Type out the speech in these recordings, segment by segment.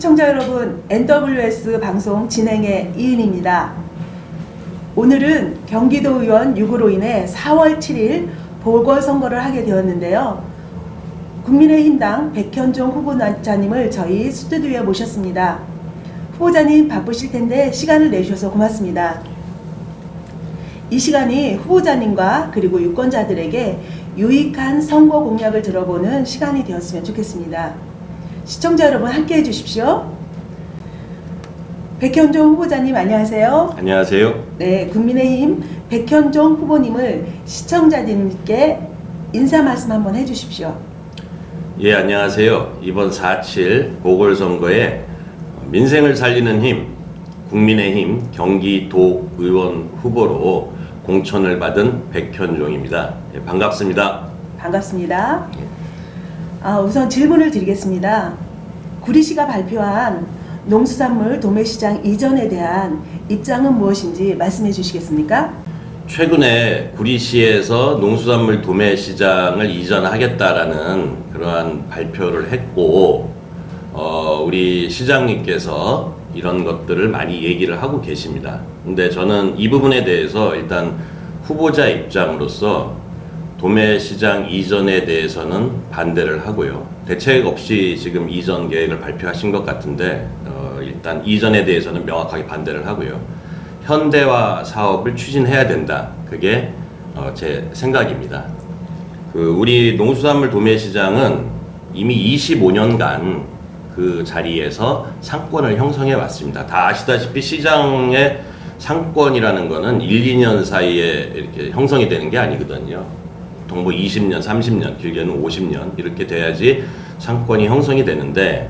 시청자 여러분, NWS 방송 진행의 이은입니다. 오늘은 경기도 의원 6으로 인해 4월 7일 보궐선거를 하게 되었는데요. 국민의힘당 백현종 후보자님을 저희 스튜디오에 모셨습니다. 후보자님 바쁘실 텐데 시간을 내주셔서 고맙습니다. 이 시간이 후보자님과 그리고 유권자들에게 유익한 선거 공약을 들어보는 시간이 되었으면 좋겠습니다. 시청자 여러분 함께 해주십시오. 백현종 후보자님 안녕하세요. 안녕하세요. 네, 국민의힘 백현종 후보님을 시청자님께 인사 말씀 한번 해주십시오. 예, 안녕하세요. 이번 4.7 보궐선거에 민생을 살리는 힘, 국민의힘 경기도의원 후보로 공천을 받은 백현종입니다. 예, 반갑습니다. 반갑습니다. 우선 질문을 드리겠습니다. 구리시가 발표한 농수산물 도매시장 이전에 대한 입장은 무엇인지 말씀해 주시겠습니까? 최근에 구리시에서 농수산물 도매시장을 이전하겠다라는 그러한 발표를 했고 우리 시장님께서 이런 것들을 많이 얘기를 하고 계십니다. 근데 저는 이 부분에 대해서 일단 후보자 입장으로서 도매시장 이전에 대해서는 반대를 하고요. 대책 없이 지금 이전 계획을 발표하신 것 같은데 일단 이전에 대해서는 명확하게 반대를 하고요. 현대화 사업을 추진해야 된다. 그게 제 생각입니다. 우리 농수산물 도매시장은 이미 25년간 그 자리에서 상권을 형성해 왔습니다. 다 아시다시피 시장의 상권이라는 거는 1, 2년 사이에 이렇게 형성이 되는 게 아니거든요. 보통 뭐 20년, 30년, 길게는 50년 이렇게 돼야지 상권이 형성이 되는데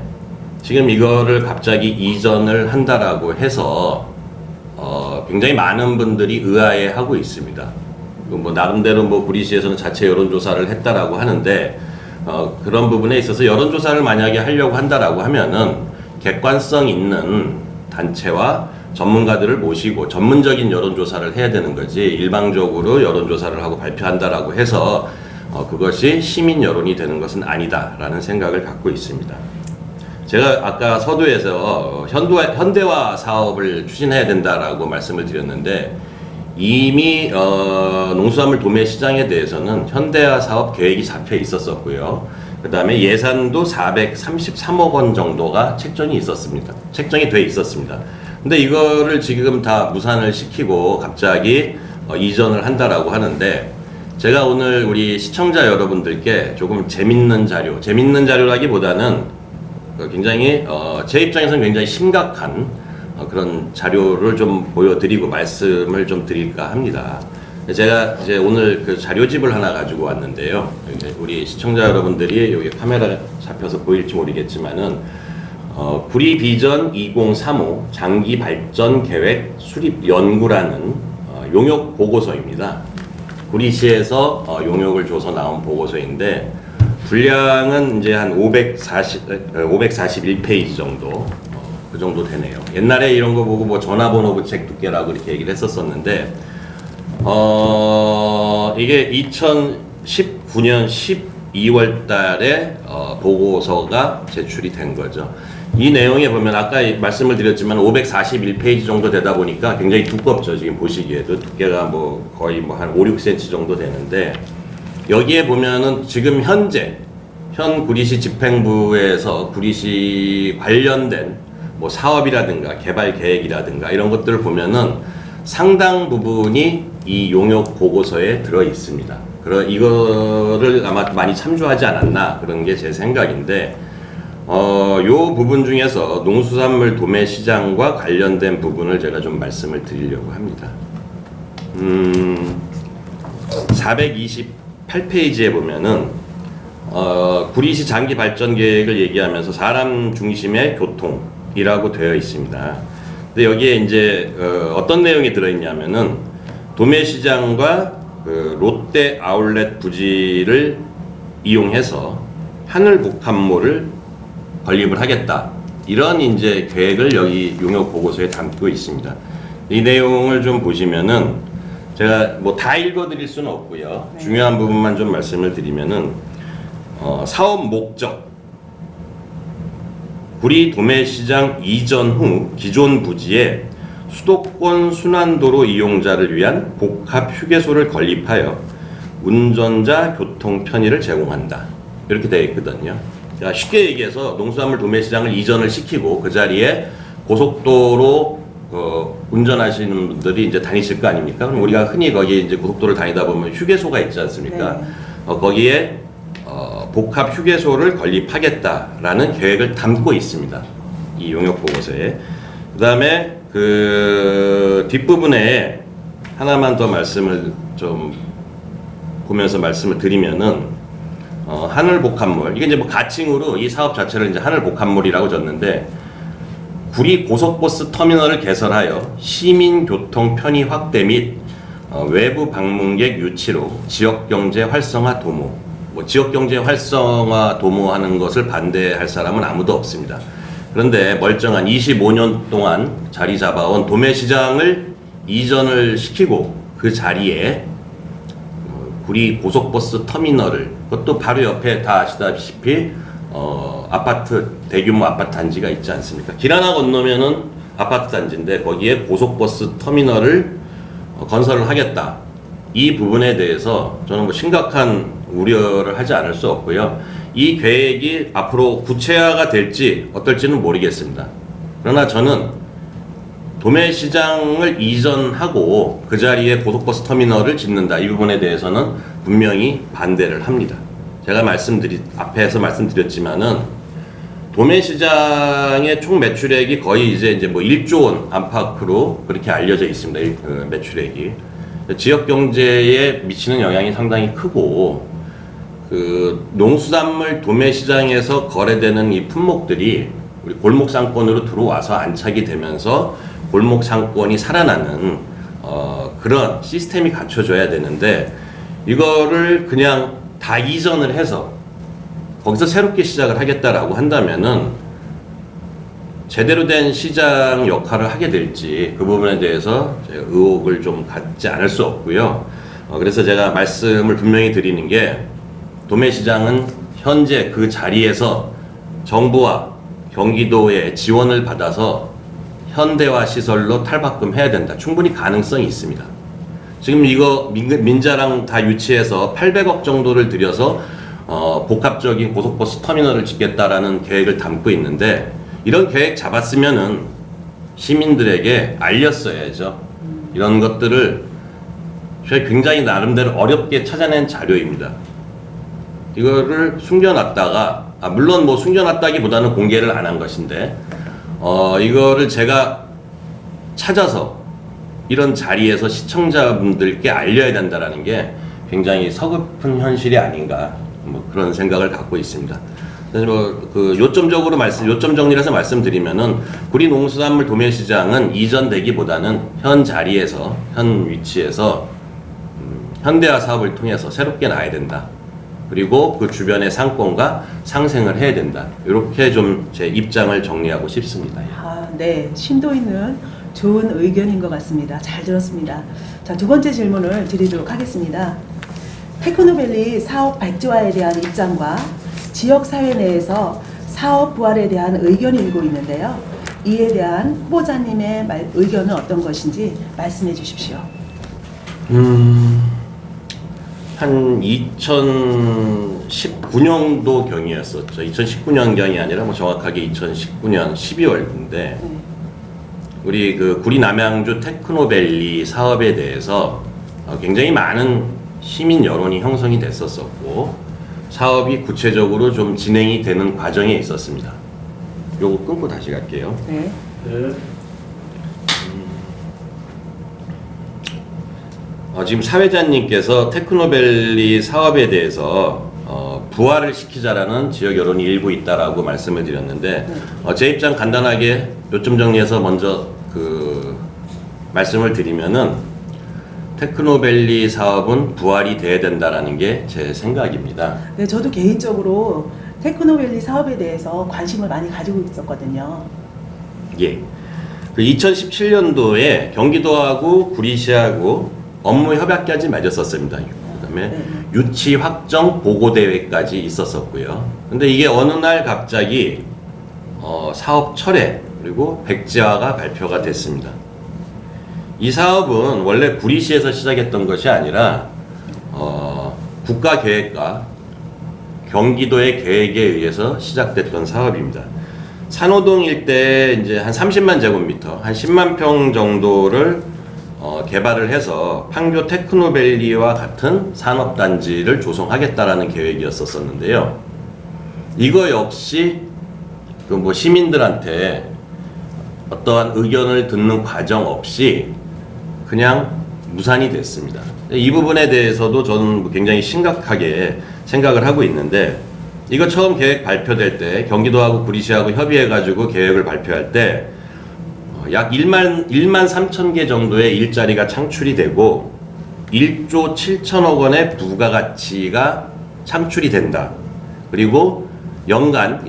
지금 이거를 갑자기 이전을 한다라고 해서 굉장히 많은 분들이 의아해하고 있습니다. 뭐 나름대로 뭐 구리시에서는 자체 여론조사를 했다라고 하는데 그런 부분에 있어서 여론조사를 만약에 하려고 한다라고 하면은 객관성 있는 단체와 전문가들을 모시고 전문적인 여론조사를 해야 되는 거지 일방적으로 여론조사를 하고 발표한다라고 해서 그것이 시민 여론이 되는 것은 아니다라는 생각을 갖고 있습니다. 제가 아까 서두에서 현대화 사업을 추진해야 된다라고 말씀을 드렸는데 이미 농수산물 도매시장에 대해서는 현대화 사업 계획이 잡혀 있었었고요. 그 다음에 예산도 433억 원 정도가 책정이 돼 있었습니다. 근데 이거를 지금 다 무산을 시키고 갑자기 이전을 한다라고 하는데 제가 오늘 우리 시청자 여러분들께 조금 재밌는 자료라기보다는 굉장히 제 입장에서는 굉장히 심각한 그런 자료를 좀 보여드리고 말씀을 좀 드릴까 합니다. 제가 이제 오늘 그 자료집을 하나 가지고 왔는데요. 우리 시청자 여러분들이 여기 카메라 잡혀서 보일지 모르겠지만은 구리 비전 2035 장기 발전 계획 수립 연구라는 용역 보고서입니다. 구리시에서 용역을 줘서 나온 보고서인데 분량은 이제 한 541페이지 정도 그 정도 되네요. 옛날에 이런 거 보고 뭐 전화번호 책 두께라고 이렇게 얘기를 했었었는데 이게 2019년 12월 달에 보고서가 제출이 된 거죠. 이 내용에 보면 아까 말씀을 드렸지만 541페이지 정도 되다 보니까 굉장히 두껍죠. 지금 보시기에도 두께가 뭐 거의 뭐 한 5, 6cm 정도 되는데 여기에 보면은 지금 현 구리시 집행부에서 구리시 관련된 뭐 사업이라든가 개발 계획이라든가 이런 것들을 보면은 상당 부분이 이 용역 보고서에 들어 있습니다. 이거를 아마 많이 참조하지 않았나 그런 게 제 생각인데 요 부분 중에서 농수산물 도매시장과 관련된 부분을 제가 좀 말씀을 드리려고 합니다. 428페이지에 보면은 구리시 장기 발전 계획을 얘기하면서 사람 중심의 교통이라고 되어 있습니다. 근데 여기에 이제 어떤 내용이 들어있냐면은 도매시장과 롯데 아울렛 부지를 이용해서 하늘복합몰을 건립을 하겠다. 이런 이제 계획을 여기 용역 보고서에 담고 있습니다. 이 내용을 좀 보시면은 제가 뭐 다 읽어드릴 수는 없고요. 네. 중요한 부분만 좀 말씀을 드리면은 사업 목적, 구리 도매시장 이전 후 기존 부지에 수도권 순환도로 이용자를 위한 복합 휴게소를 건립하여 운전자 교통 편의를 제공한다. 이렇게 되어 있거든요. 자, 쉽게 얘기해서 농수산물 도매시장을 이전을 시키고 그 자리에 고속도로 운전하시는 분들이 이제 다니실 거 아닙니까? 그럼 우리가 흔히 거기 이제 고속도로를 다니다 보면 휴게소가 있지 않습니까? 네. 거기에 복합 휴게소를 건립하겠다라는 계획을 담고 있습니다. 이 용역 보고서에. 그 다음에 그 뒷부분에 하나만 더 말씀을 좀 보면서 말씀을 드리면은 하늘복합몰, 이게 이제 뭐 가칭으로 이 사업 자체를 이제 하늘복합몰이라고 줬는데, 구리 고속버스 터미널을 개설하여 시민교통 편의 확대 및 외부 방문객 유치로 지역경제 활성화 도모. 뭐 지역경제 활성화 도모하는 것을 반대할 사람은 아무도 없습니다. 그런데 멀쩡한 25년 동안 자리 잡아온 도매시장을 이전을 시키고 그 자리에 구리 고속버스 터미널을, 그것도 바로 옆에 다 아시다시피 아파트, 대규모 아파트 단지가 있지 않습니까? 길 하나 건너면은 아파트 단지인데 거기에 고속버스 터미널을 건설을 하겠다. 이 부분에 대해서 저는 뭐 심각한 우려를 하지 않을 수 없고요. 이 계획이 앞으로 구체화가 될지 어떨지는 모르겠습니다. 그러나 저는 도매시장을 이전하고 그 자리에 고속버스 터미널을 짓는다. 이 부분에 대해서는 분명히 반대를 합니다. 제가 앞에서 말씀드렸지만은 도매시장의 총 매출액이 거의 이제 뭐 1조 원 안팎으로 그렇게 알려져 있습니다. 매출액이. 지역 경제에 미치는 영향이 상당히 크고, 그 농수산물 도매시장에서 거래되는 이 품목들이 우리 골목 상권으로 들어와서 안착이 되면서 골목 상권이 살아나는 그런 시스템이 갖춰져야 되는데, 이거를 그냥 다 이전을 해서 거기서 새롭게 시작을 하겠다라고 한다면은 제대로 된 시장 역할을 하게 될지 그 부분에 대해서 제가 의혹을 좀 갖지 않을 수 없고요. 그래서 제가 말씀을 분명히 드리는 게, 도매시장은 현재 그 자리에서 정부와 경기도의 지원을 받아서 현대화 시설로 탈바꿈해야 된다. 충분히 가능성이 있습니다. 지금 이거 민자랑 다 유치해서 800억 정도를 들여서 복합적인 고속버스 터미널을 짓겠다라는 계획을 담고 있는데, 이런 계획 잡았으면은 시민들에게 알렸어야죠. 이런 것들을 저희 굉장히 나름대로 어렵게 찾아낸 자료입니다. 이거를 숨겨놨다가, 물론 뭐 숨겨놨다기보다는 공개를 안 한 것인데, 이거를 제가 찾아서 이런 자리에서 시청자분들께 알려야 된다라는 게 굉장히 서글픈 현실이 아닌가, 뭐 그런 생각을 갖고 있습니다. 그래서 뭐 그 요점 정리해서 말씀드리면은, 구리 농수산물 도매시장은 이전되기보다는 현 자리에서, 현 위치에서 현대화 사업을 통해서 새롭게 나야 된다. 그리고 그 주변의 상권과 상생을 해야 된다. 이렇게 좀 제 입장을 정리하고 싶습니다. 네, 심도 있는 좋은 의견인 것 같습니다. 잘 들었습니다. 자, 두 번째 질문을 드리도록 하겠습니다. 테크노밸리 사업 백지화에 대한 입장과 지역사회 내에서 사업 부활에 대한 의견이 일고 있는데요. 이에 대한 후보자님의 의견은 어떤 것인지 말씀해 주십시오. 한 2019년도 경이었었죠. 2019년 경이 아니라 뭐 정확하게 2019년 12월인데, 우리 그 구리 남양주 테크노밸리 사업에 대해서 굉장히 많은 시민 여론이 형성이 됐었고, 사업이 구체적으로 좀 진행이 되는 과정에 있었습니다. 요거 끊고 다시 갈게요. 네. 지금 사회자님께서 테크노밸리 사업에 대해서 부활을 시키자라는 지역 여론이 일고 있다라고 말씀을 드렸는데, 제 입장 간단하게 요점 정리해서 먼저 그 말씀을 드리면은, 테크노밸리 사업은 부활이 돼야 된다라는 게 제 생각입니다. 네, 저도 개인적으로 테크노밸리 사업에 대해서 관심을 많이 가지고 있었거든요. 예. 그 2017년도에 경기도하고 구리시하고 업무 협약까지 맺었었습니다. 그다음에 유치 확정 보고 대회까지 있었었고요. 근데 이게 어느 날 갑자기 사업 철회 그리고 백지화가 발표가 됐습니다. 이 사업은 원래 구리시에서 시작했던 것이 아니라 국가계획과 경기도의 계획에 의해서 시작됐던 사업입니다. 산호동 일대에 이제 한 30만 제곱미터, 한 10만 평 정도를 개발을 해서 판교 테크노밸리와 같은 산업단지를 조성하겠다라는 계획이었었는데요. 이거 역시 그 뭐 시민들한테 어떠한 의견을 듣는 과정 없이 그냥 무산이 됐습니다. 이 부분에 대해서도 저는 굉장히 심각하게 생각을 하고 있는데, 이거 처음 계획 발표될 때 경기도하고 구리시하고 협의해가지고 계획을 발표할 때 약 1만 3천 개 정도의 일자리가 창출이 되고 1조 7천억 원의 부가가치가 창출이 된다. 그리고 연간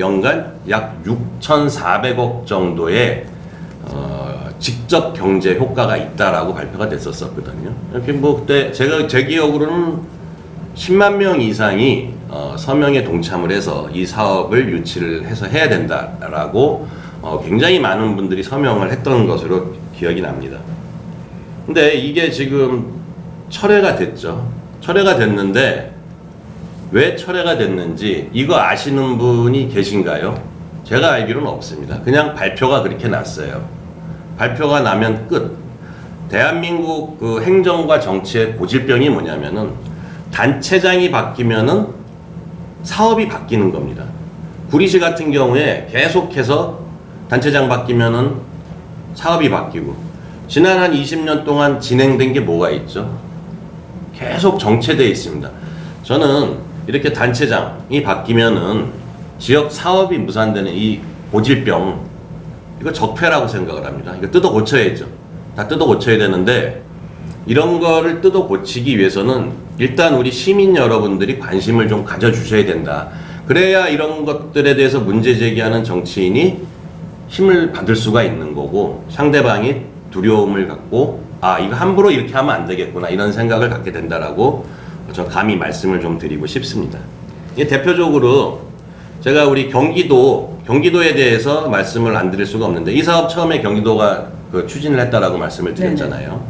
약 6,400억 정도의 직접 경제 효과가 있다라고 발표가 됐었거든요. 이렇게 뭐 그때 제 기억으로는 10만 명 이상이 서명에 동참을 해서 이 사업을 유치를 해서 해야 된다라고 굉장히 많은 분들이 서명을 했던 것으로 기억이 납니다. 근데 이게 지금 철회가 됐죠. 철회가 됐는데 왜 철회가 됐는지 이거 아시는 분이 계신가요? 제가 알기로는 없습니다. 그냥 발표가 그렇게 났어요. 발표가 나면 끝. 대한민국 그 행정과 정치의 고질병이 뭐냐면은 단체장이 바뀌면은 사업이 바뀌는 겁니다. 구리시 같은 경우에 계속해서 단체장 바뀌면은 사업이 바뀌고, 지난 한 20년 동안 진행된 게 뭐가 있죠? 계속 정체되어 있습니다. 저는 이렇게 단체장이 바뀌면은 지역 사업이 무산되는 이 고질병, 이거 적폐라고 생각을 합니다. 이거 뜯어 고쳐야죠. 다 뜯어 고쳐야 되는데, 이런 거를 뜯어 고치기 위해서는 일단 우리 시민 여러분들이 관심을 좀 가져주셔야 된다. 그래야 이런 것들에 대해서 문제 제기하는 정치인이 힘을 받을 수가 있는 거고, 상대방이 두려움을 갖고 이거 함부로 이렇게 하면 안 되겠구나 이런 생각을 갖게 된다라고 저 감히 말씀을 좀 드리고 싶습니다. 이게 대표적으로 제가 우리 경기도에 대해서 말씀을 안 드릴 수가 없는데, 이 사업 처음에 경기도가 추진을 했다라고 말씀을 드렸잖아요. 네네.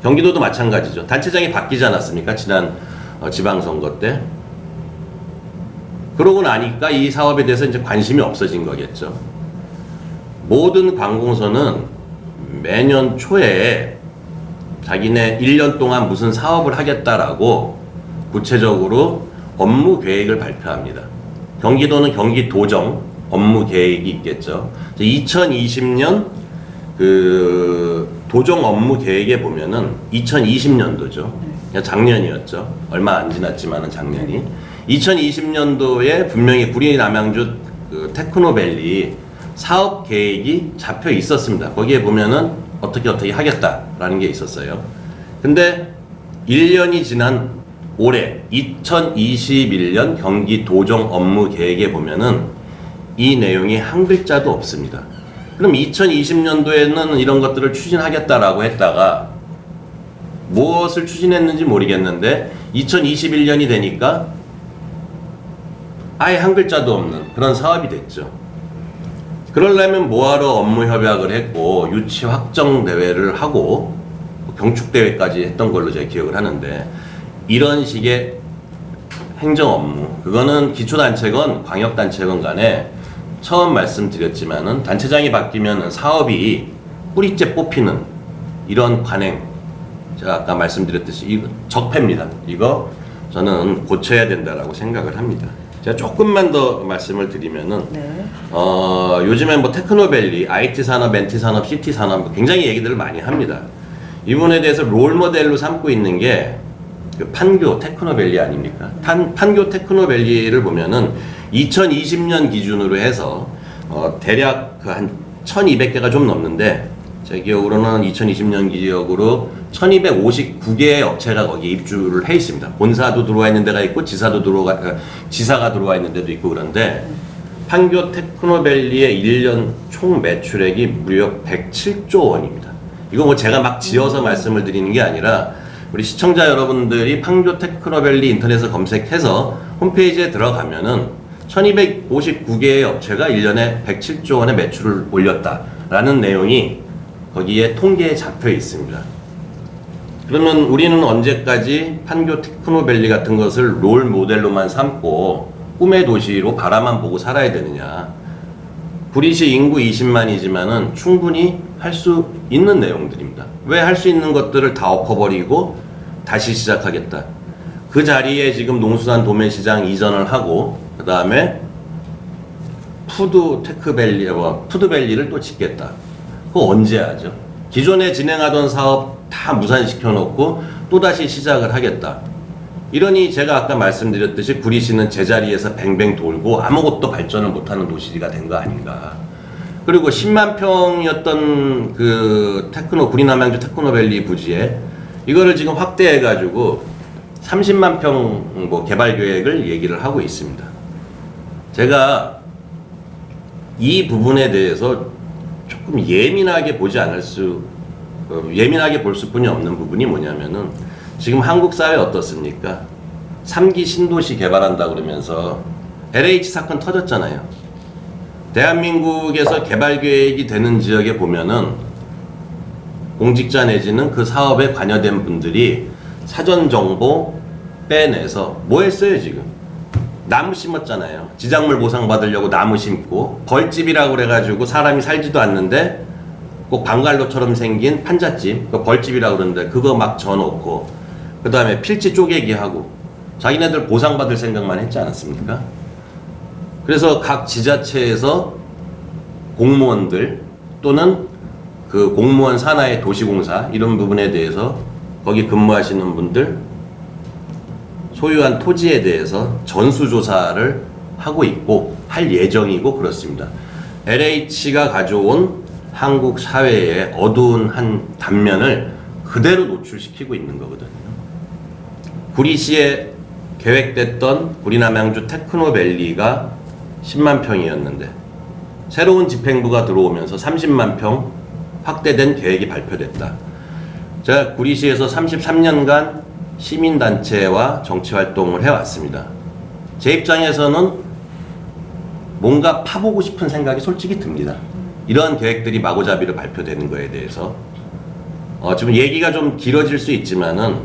경기도도 마찬가지죠. 단체장이 바뀌지 않았습니까? 지난 지방선거 때. 그러고 나니까 이 사업에 대해서 이제 관심이 없어진 거겠죠. 모든 관공서는 매년 초에 자기네 1년 동안 무슨 사업을 하겠다라고 구체적으로 업무 계획을 발표합니다. 경기도는 경기도정 업무 계획이 있겠죠. 2020년 그 도정 업무 계획에 보면은 2020년도죠. 작년이었죠. 얼마 안 지났지만은 작년이. 2020년도에 분명히 구리 남양주 그 테크노밸리 사업 계획이 잡혀 있었습니다. 거기에 보면은 어떻게 하겠다라는 게 있었어요. 근데 1년이 지난 올해 2021년 경기도정 업무 계획에 보면은 이 내용이 한 글자도 없습니다. 그럼 2020년도에는 이런 것들을 추진하겠다라고 했다가 무엇을 추진했는지 모르겠는데 2021년이 되니까 아예 한 글자도 없는 그런 사업이 됐죠. 그러려면 뭐하러 업무 협약을 했고 유치 확정 대회를 하고 경축 대회까지 했던 걸로 제가 기억을 하는데, 이런 식의 행정 업무, 그거는 기초단체건 광역단체건 간에 처음 말씀드렸지만은 단체장이 바뀌면 사업이 뿌리째 뽑히는 이런 관행, 제가 아까 말씀드렸듯이 이거 적폐입니다. 이거 저는 고쳐야 된다라고 생각을 합니다. 제가 조금만 더 말씀을 드리면은 요즘에 뭐 테크노밸리, IT 산업, NT 산업, CT 산업 굉장히 얘기들을 많이 합니다. 이 부분에 대해서 롤 모델로 삼고 있는 게 그 판교 테크노밸리 아닙니까? 판교 테크노밸리를 보면은 2020년 기준으로 해서 대략 그 한 1200개가 좀 넘는데, 제 기억으로는 2020년 기억으로 1259개의 업체가 거기 입주를 해 있습니다. 본사도 들어와 있는 데가 있고 지사가 들어와 있는 데도 있고. 그런데 판교 테크노밸리의 1년 총 매출액이 무려 107조 원입니다. 이거 뭐 제가 막 지어서 말씀을 드리는 게 아니라 우리 시청자 여러분들이 판교 테크노밸리 인터넷에 검색해서 홈페이지에 들어가면은 1259개의 업체가 1년에 107조 원의 매출을 올렸다라는 내용이 거기에 통계에 잡혀 있습니다. 그러면 우리는 언제까지 판교 테크노밸리 같은 것을 롤 모델로만 삼고 꿈의 도시로 바라만 보고 살아야 되느냐. 구리시 인구 20만이지만은 충분히 할 수 있는 내용들입니다. 왜 할 수 있는 것들을 다 엎어버리고 다시 시작하겠다. 그 자리에 지금 농수산 도매시장 이전을 하고 그 다음에 푸드밸리를 또 짓겠다. 그거 언제 하죠? 기존에 진행하던 사업 다 무산시켜 놓고 또다시 시작을 하겠다. 이러니 제가 아까 말씀드렸듯이 구리시는 제자리에서 뱅뱅 돌고 아무것도 발전을 못하는 도시가 된 거 아닌가. 그리고 10만 평이었던 그 구리남양주 테크노밸리 부지에 이거를 지금 확대해가지고 30만 평 뭐 개발 계획을 얘기를 하고 있습니다. 제가 이 부분에 대해서 조금 예민하게 예민하게 볼 수뿐이 없는 부분이 뭐냐면은 지금 한국 사회 어떻습니까? 3기 신도시 개발한다 그러면서 LH 사건 터졌잖아요. 대한민국에서 개발 계획이 되는 지역에 보면은 공직자 내지는 그 사업에 관여된 분들이 사전 정보 빼내서 뭐 했어요 지금? 나무 심었잖아요. 지작물 보상 받으려고 나무 심고 벌집이라고 그래가지고 사람이 살지도 않는데 꼭 방갈로처럼 생긴 판잣집, 그 벌집이라고 그러는데 그거 막 져놓고 그 다음에 필지 쪼개기 하고 자기네들 보상받을 생각만 했지 않았습니까? 그래서 각 지자체에서 공무원들 또는 그 공무원 산하의 도시공사 이런 부분에 대해서 거기 근무하시는 분들 소유한 토지에 대해서 전수조사를 하고 있고 할 예정이고 그렇습니다. LH가 가져온 한국 사회의 어두운 한 단면을 그대로 노출시키고 있는 거거든요. 구리시에 계획됐던 구리남양주 테크노밸리가 10만 평이었는데 새로운 집행부가 들어오면서 30만 평 확대된 계획이 발표됐다. 제가 구리시에서 33년간 시민단체와 정치활동을 해왔습니다. 제 입장에서는 뭔가 파보고 싶은 생각이 솔직히 듭니다. 이런 계획들이 마구잡이로 발표되는 거에 대해서 지금 얘기가 좀 길어질 수 있지만은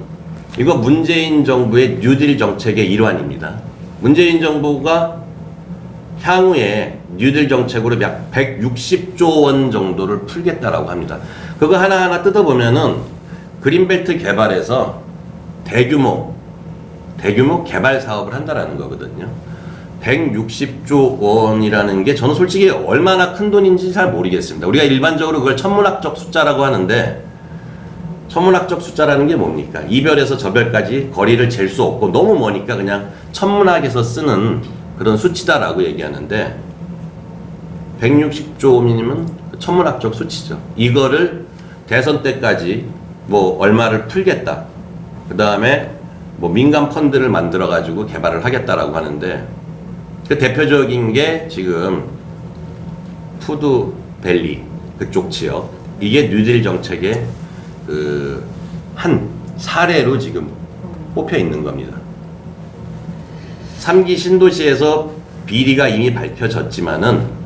이거 문재인 정부의 뉴딜 정책의 일환입니다. 문재인 정부가 향후에 뉴딜 정책으로 약 160조 원 정도를 풀겠다라고 합니다. 그거 하나하나 뜯어보면은 그린벨트 개발에서 대규모 개발 사업을 한다라는 거거든요. 160조 원이라는 게 저는 솔직히 얼마나 큰 돈인지 잘 모르겠습니다. 우리가 일반적으로 그걸 천문학적 숫자라고 하는데 천문학적 숫자라는 게 뭡니까? 이별에서 저별까지 거리를 잴 수 없고 너무 머니까 그냥 천문학에서 쓰는 그런 수치다라고 얘기하는데 160조 원이면 천문학적 수치죠. 이거를 대선 때까지 뭐 얼마를 풀겠다. 그 다음에 뭐 민간 펀드를 만들어 가지고 개발을 하겠다라고 하는데 그 대표적인 게 지금 푸드밸리 그쪽 지역 이게 뉴딜 정책의 그 한 사례로 지금 뽑혀 있는 겁니다. 3기 신도시에서 비리가 이미 밝혀졌지만은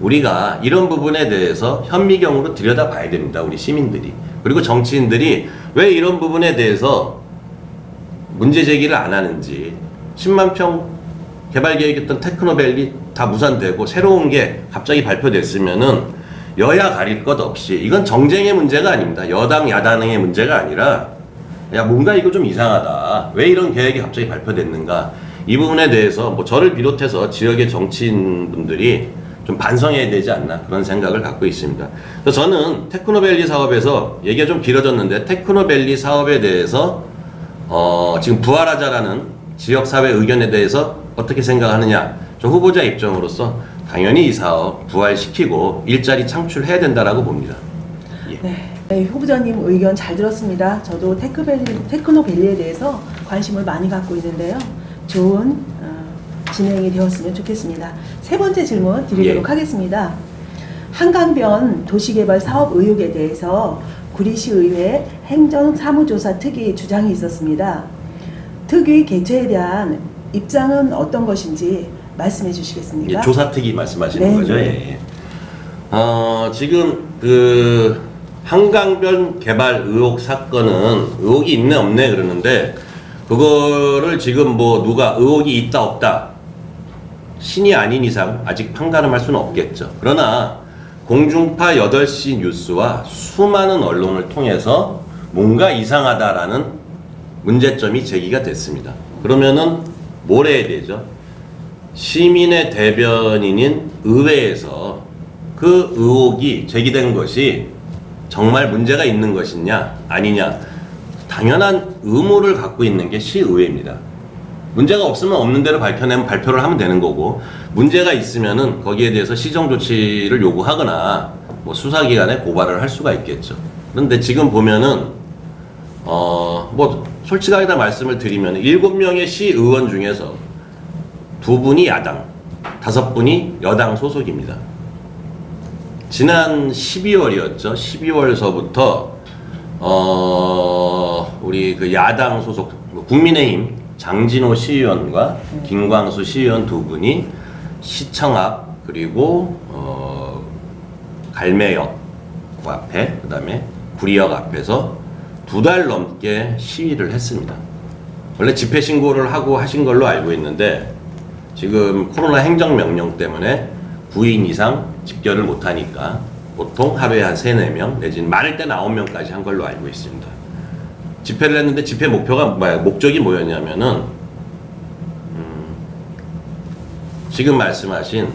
우리가 이런 부분에 대해서 현미경으로 들여다봐야 됩니다. 우리 시민들이. 그리고 정치인들이 왜 이런 부분에 대해서 문제 제기를 안 하는지 10만 평 개발 계획했던 테크노밸리 다 무산되고 새로운 게 갑자기 발표됐으면은 여야 가릴 것 없이 이건 정쟁의 문제가 아닙니다. 여당 야당의 문제가 아니라 야 뭔가 이거 좀 이상하다. 왜 이런 계획이 갑자기 발표됐는가. 이 부분에 대해서 뭐 저를 비롯해서 지역의 정치인분들이 좀 반성해야 되지 않나 그런 생각을 갖고 있습니다. 그래서 저는 테크노밸리 사업에서 얘기가 좀 길어졌는데 테크노밸리 사업에 대해서 지금 부활하자라는 지역사회 의견에 대해서 어떻게 생각하느냐. 저 후보자 입장으로서 당연히 이 사업 부활시키고 일자리 창출해야 된다라고 봅니다. 예. 네, 후보자님 의견 잘 들었습니다. 저도 테크노밸리에 대해서 관심을 많이 갖고 있는데요. 좋은 진행이 되었으면 좋겠습니다. 세 번째 질문 드리도록 하겠습니다. 한강변 도시개발 사업 의혹에 대해서 구리시의회 행정사무조사 특위 주장이 있었습니다. 특위 개최에 대한 입장은 어떤 것인지 말씀해 주시겠습니까? 조사특위 말씀하시는 네, 거죠? 네. 예. 지금 그 한강변 개발 의혹 사건은 의혹이 있네 없네 그러는데 그거를 지금 뭐 누가 의혹이 있다 없다 신이 아닌 이상 아직 판가름할 수는 없겠죠. 그러나 공중파 8시 뉴스와 수많은 언론을 통해서 뭔가 이상하다라는 문제점이 제기가 됐습니다. 그러면은 뭘 해야 되죠? 시민의 대변인인 의회에서 그 의혹이 제기된 것이 정말 문제가 있는 것이냐 아니냐 당연한 의무를 갖고 있는 게 시의회입니다. 문제가 없으면 없는 대로 밝혀내면 발표를 하면 되는 거고 문제가 있으면은 거기에 대해서 시정 조치를 요구하거나 뭐 수사기관에 고발을 할 수가 있겠죠. 그런데 지금 보면은 뭐 솔직하게 다 말씀을 드리면 7명의 시의원 중에서 2분이 야당, 5분이 여당 소속입니다. 지난 12월이었죠. 12월서부터 우리 그 야당 소속 국민의힘 장진호 시의원과 김광수 시의원 2분이 시청 앞 그리고 갈매역 앞에 그다음에 구리역 앞에서 2달 넘게 시위를 했습니다. 원래 집회 신고를 하고 하신 걸로 알고 있는데 지금 코로나 행정명령 때문에 9인 이상 집결을 못하니까 보통 하루에 한 3, 4명 내지는 많을 때 9명까지 한 걸로 알고 있습니다. 집회를 했는데 집회 목적이 뭐였냐면은 지금 말씀하신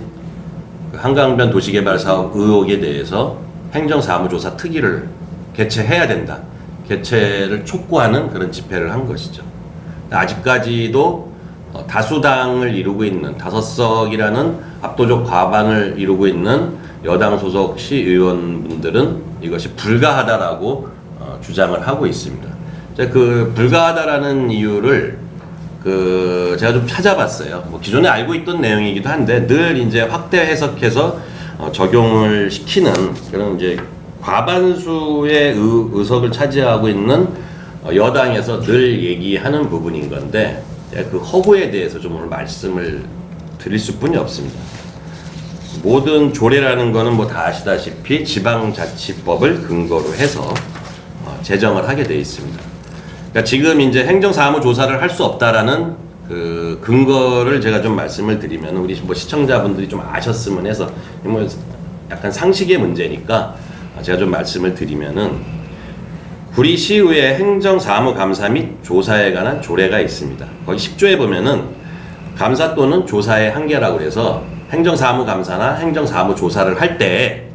그 한강변 도시개발사업 의혹에 대해서 행정사무조사 특위를 개최해야 된다. 개최를 촉구하는 그런 집회를 한 것이죠. 아직까지도 다수당을 이루고 있는 5석이라는 압도적 과반을 이루고 있는 여당 소속 시의원분들은 이것이 불가하다라고 주장을 하고 있습니다. 그 불가하다라는 이유를 제가 좀 찾아봤어요. 뭐 기존에 알고 있던 내용이기도 한데 늘 이제 확대 해석해서 적용을 시키는 그런 이제 과반수의 의석을 차지하고 있는 여당에서 늘 얘기하는 부분인 건데 그 허구에 대해서 좀 오늘 말씀을 드릴 수뿐이 없습니다. 모든 조례라는 거는 뭐 다 아시다시피 지방자치법을 근거로 해서 제정을 하게 돼 있습니다. 그러니까 지금 이제 행정사무조사를 할 수 없다라는 그 근거를 제가 좀 말씀을 드리면 우리 뭐 시청자분들이 좀 아셨으면 해서 뭐 약간 상식의 문제니까 제가 좀 말씀을 드리면은 구리시의회 행정사무감사 및 조사에 관한 조례가 있습니다. 거기 10조에 보면은 감사 또는 조사의 한계라고 그래서 행정사무감사나 행정사무조사를 할 때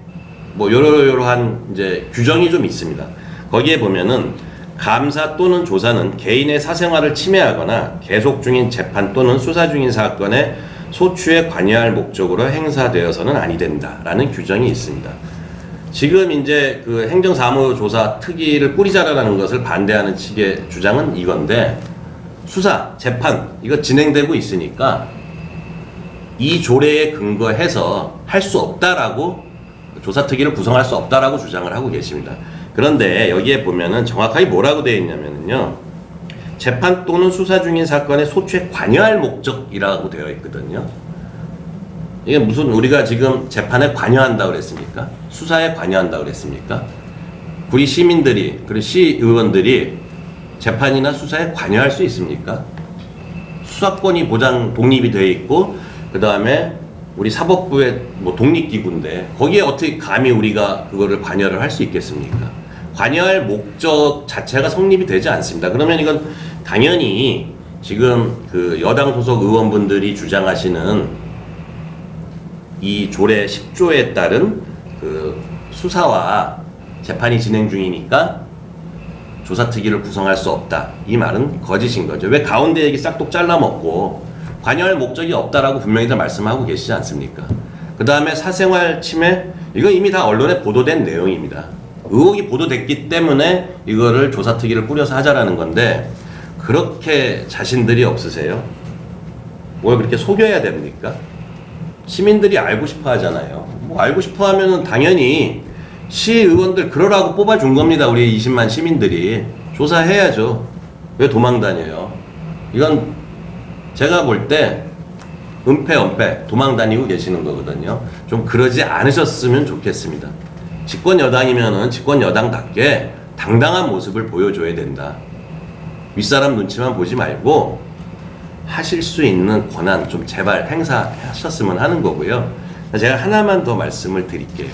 뭐 요러요러한 이제 규정이 좀 있습니다. 거기에 보면은 감사 또는 조사는 개인의 사생활을 침해하거나 계속 중인 재판 또는 수사 중인 사건의 소추에 관여할 목적으로 행사되어서는 아니 된다라는 규정이 있습니다. 지금 이제 그 행정사무조사 특위를 꾸리자라는 것을 반대하는 측의 주장은 이건데 수사, 재판 이거 진행되고 있으니까 이 조례에 근거해서 할 수 없다라고 조사특위를 구성할 수 없다라고 주장을 하고 계십니다. 그런데 여기에 보면은 정확하게 뭐라고 되어 있냐면요. 재판 또는 수사 중인 사건의 소추에 관여할 목적이라고 되어 있거든요. 이게 무슨 우리가 지금 재판에 관여한다고 그랬습니까? 수사에 관여한다고 그랬습니까? 우리 시민들이 그리고 시의원들이 재판이나 수사에 관여할 수 있습니까? 수사권이 독립이 되어 있고 그 다음에 우리 사법부의 뭐 독립기구인데 거기에 어떻게 감히 우리가 그거를 관여를 할 수 있겠습니까? 관여할 목적 자체가 성립이 되지 않습니다. 그러면 이건 당연히 지금 그 여당 소속 의원분들이 주장하시는 이 조례 10조에 따른 그 수사와 재판이 진행 중이니까 조사특위를 구성할 수 없다. 이 말은 거짓인 거죠. 왜 가운데 얘기 싹둑 잘라먹고 관여할 목적이 없다라고 분명히 다 말씀하고 계시지 않습니까? 그 다음에 사생활 침해 이건 이미 다 언론에 보도된 내용입니다. 의혹이 보도됐기 때문에 이거를 조사특위를 꾸려서 하자라는 건데 그렇게 자신들이 없으세요? 뭘 그렇게 속여야 됩니까? 시민들이 알고 싶어 하잖아요. 뭐 알고 싶어 하면은 당연히 시의원들 그러라고 뽑아준 겁니다. 우리 20만 시민들이. 조사해야죠. 왜 도망 다녀요? 이건 제가 볼 때 은폐 도망 다니고 계시는 거거든요. 좀 그러지 않으셨으면 좋겠습니다. 집권 여당이면은 집권 여당답게 당당한 모습을 보여줘야 된다. 윗사람 눈치만 보지 말고 하실 수 있는 권한 좀 제발 행사하셨으면 하는 거고요. 제가 하나만 더 말씀을 드릴게요.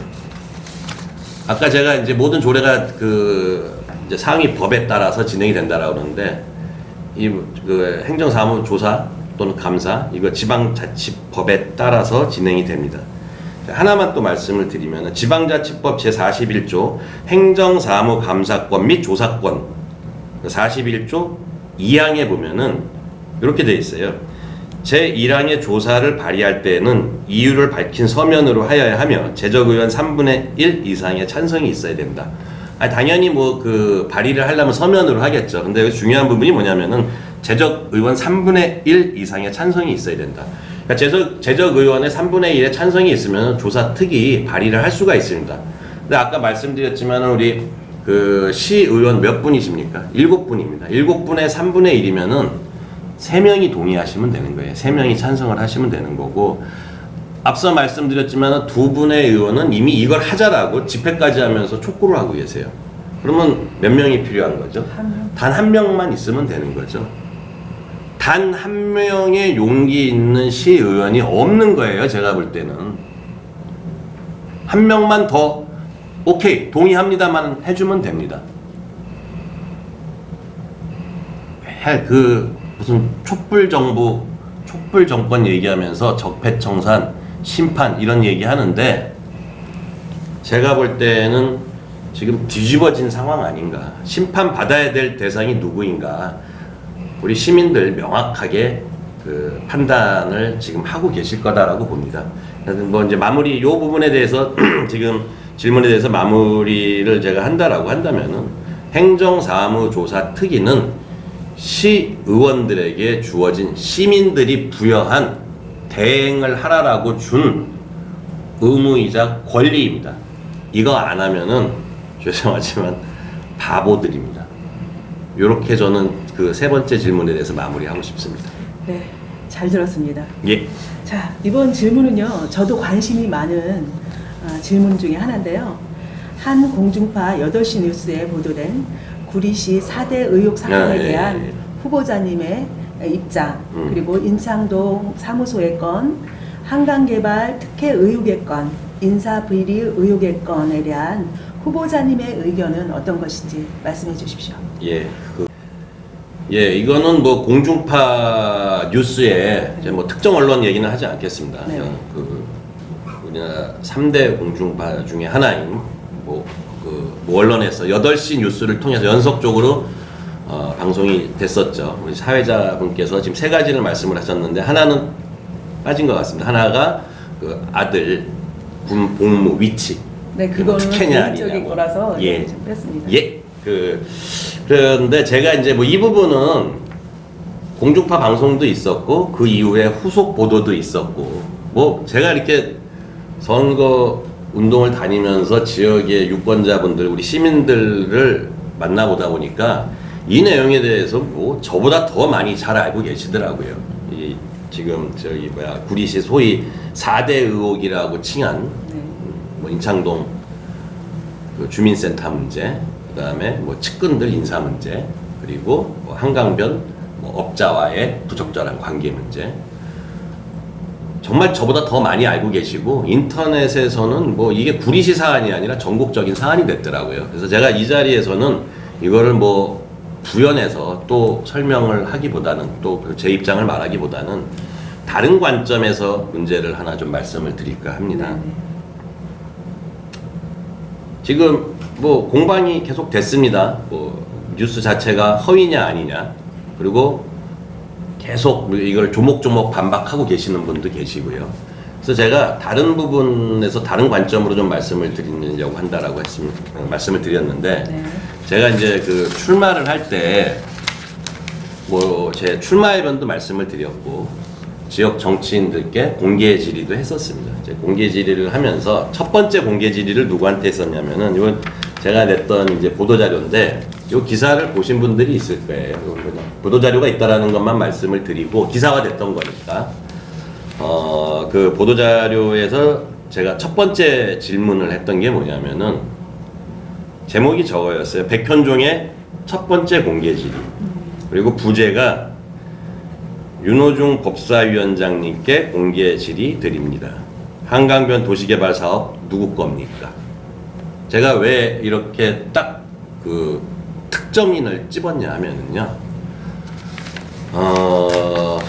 아까 제가 이제 모든 조례가 이제 상위 법에 따라서 진행이 된다라고 그러는데 그 행정사무조사 또는 감사 이거 지방자치법에 따라서 진행이 됩니다. 하나만 또 말씀을 드리면 지방자치법 제41조 행정사무감사권 및 조사권 41조 2항에 보면은 이렇게 되어 있어요. 제1항의 조사를 발의할 때에는 이유를 밝힌 서면으로 하여야 하며 제적의원 3분의 1 이상의 찬성이 있어야 된다. 당연히 뭐 발의를 하려면 서면으로 하겠죠. 근데 중요한 부분이 뭐냐면은 제적의원 3분의 1 이상의 찬성이 있어야 된다. 그러니까 제적의원의 3분의 1의 찬성이 있으면 조사 특위 발의를 할 수가 있습니다. 근데 아까 말씀드렸지만 우리 시의원 몇 분이십니까? 7분입니다. 7분의 3분의 1이면은 3명이 동의하시면 되는 거예요. 3명이 찬성을 하시면 되는 거고, 앞서 말씀드렸지만 2분의 의원은 이미 이걸 하자라고 집회까지 하면서 촉구를 하고 계세요. 그러면 몇 명이 필요한 거죠? 단 1명만 있으면 되는 거죠. 단 1명의 용기 있는 시의원이 없는 거예요. 제가 볼 때는. 1명만 더 오케이 동의합니다만 해주면 됩니다. 무슨 촛불정부, 촛불정권 얘기하면서 적폐청산, 심판 이런 얘기 하는데 제가 볼 때는 지금 뒤집어진 상황 아닌가. 심판받아야 될 대상이 누구인가. 우리 시민들 명확하게 판단을 지금 하고 계실 거다라고 봅니다. 뭐 이제 마무리, 요 부분에 대해서 지금 질문에 대해서 마무리를 제가 한다라고 한다면은 행정사무조사 특위는 시의원들에게 주어진 시민들이 부여한 대행을 하라라고 준 의무이자 권리입니다. 이거 안 하면은 죄송하지만 바보들입니다. 요렇게 저는 세 번째 질문에 대해서 마무리하고 싶습니다. 네, 잘 들었습니다. 예. 자, 이번 질문은요, 저도 관심이 많은 질문 중에 하나인데요. 한 공중파 8시 뉴스에 보도된 구리시 4대 의혹 사건에 대한 후보자님의 입장, 그리고 인창동 사무소의 건, 한강개발 특혜 의혹의 건, 인사비리 의혹의 건에 대한 후보자님의 의견은 어떤 것인지 말씀해 주십시오. 이거는 뭐 공중파 뉴스에 이제 뭐 특정 언론 얘기는 하지 않겠습니다. 네. 우리나라 3대 공중파 중에 하나인 뭐 언론에서 8시 뉴스를 통해서 연속적으로 방송이 됐었죠. 우리 사회자분께서 지금 3가지를 말씀을 하셨는데 하나는 빠진 것 같습니다. 하나가 아들 군 복무 위치. 네, 그거는 개인적인 거라서 예. 좀 뺐습니다. 예. 그런데 제가 이제 뭐 이 부분은 공중파 방송도 있었고 그 이후에 후속 보도도 있었고 뭐 제가 이렇게 선거 운동을 다니면서 지역의 유권자분들, 우리 시민들을 만나보다 보니까 이 내용에 대해서 뭐 저보다 더 많이 잘 알고 계시더라고요. 지금 구리시 소위 4대 의혹이라고 칭한 뭐 인창동 주민센터 문제, 그다음에 뭐 측근들 인사 문제, 그리고 뭐 한강변 업자와의 부적절한 관계 문제. 정말 저보다 더 많이 알고 계시고 인터넷에서는 뭐 이게 구리시 사안이 아니라 전국적인 사안이 됐더라고요. 그래서 제가 이 자리에서는 이거를 뭐 부연해서 또 설명을 하기보다는 또 제 입장을 말하기보다는 다른 관점에서 문제를 하나 좀 말씀을 드릴까 합니다. 지금 뭐 공방이 계속 됐습니다. 뭐 뉴스 자체가 허위냐 아니냐, 그리고 계속 이걸 조목조목 반박하고 계시는 분도 계시고요. 그래서 제가 다른 부분에서 다른 관점으로 좀 말씀을 드리려고 한다라고 말씀을 드렸는데, 제가 이제 출마를 할 때 뭐 제 출마의견도 말씀을 드렸고 지역 정치인들께 공개 질의도 했었습니다. 이제 공개 질의를 하면서 첫 번째 공개 질의를 누구한테 했었냐면은 이건 제가 냈던 이제 보도자료인데 이 기사를 보신 분들이 있을 거예요. 보도자료가 있다라는 것만 말씀을 드리고 기사화됐던 거니까 그 보도자료에서 제가 첫 번째 질문을 했던 게 뭐냐면은 제목이 저거였어요. 백현종의 첫 번째 공개 질의. 그리고 부제가 윤호중 법사위원장님께 공개 질의 드립니다. 한강변 도시개발 사업 누구 겁니까? 제가 왜 이렇게 딱 그 특정인을 집었냐 하면은요,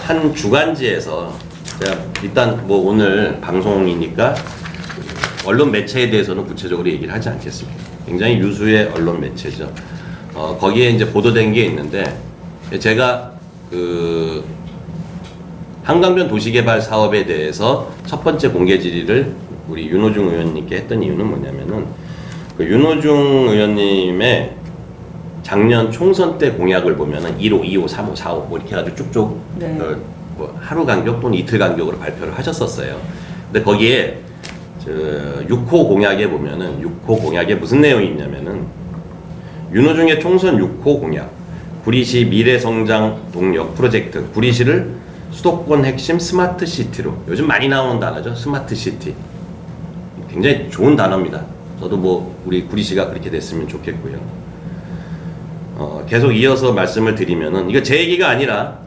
한 주간지에서 제가 일단 뭐 오늘 방송이니까 언론 매체에 대해서는 구체적으로 얘기를 하지 않겠습니다. 굉장히 유수의 언론 매체죠. 거기에 이제 보도된 게 있는데, 제가 그 한강변 도시개발 사업에 대해서 첫 번째 공개 질의를 우리 윤호중 의원님께 했던 이유는 뭐냐면은, 그 윤호중 의원님의 작년 총선 때 공약을 보면은 1호, 2호, 3호, 4호 뭐 이렇게 해가지고 쭉쭉 네. 뭐 하루 간격 또는 이틀 간격으로 발표를 하셨었어요. 근데 거기에 6호 공약에 보면은 6호 공약에 무슨 내용이 있냐면은 윤호중의 총선 6호 공약, 구리시 미래성장 동력 프로젝트, 구리시를 수도권 핵심 스마트시티로, 요즘 많이 나오는 단어죠. 스마트시티. 굉장히 좋은 단어입니다. 저도 뭐 우리 구리시가 그렇게 됐으면 좋겠고요. 계속 이어서 말씀을 드리면은, 이거 제 얘기가 아니라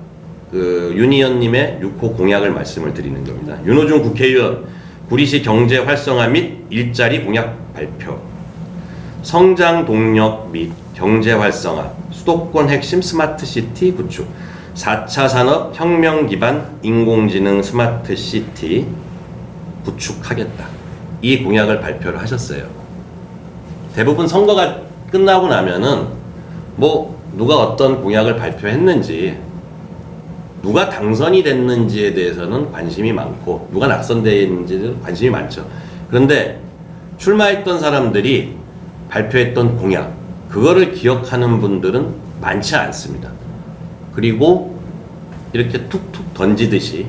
그 윤 의원님의 6호 공약을 말씀을 드리는 겁니다. 윤호중 국회의원 구리시 경제 활성화 및 일자리 공약 발표, 성장 동력 및 경제 활성화, 수도권 핵심 스마트시티 구축, 4차 산업 혁명 기반 인공지능 스마트시티 구축하겠다. 이 공약을 발표를 하셨어요. 대부분 선거가 끝나고 나면은 뭐 누가 어떤 공약을 발표했는지, 누가 당선이 됐는지에 대해서는 관심이 많고 누가 낙선됐는지에 관심이 많죠. 그런데 출마했던 사람들이 발표했던 공약, 그거를 기억하는 분들은 많지 않습니다. 그리고 이렇게 툭툭 던지듯이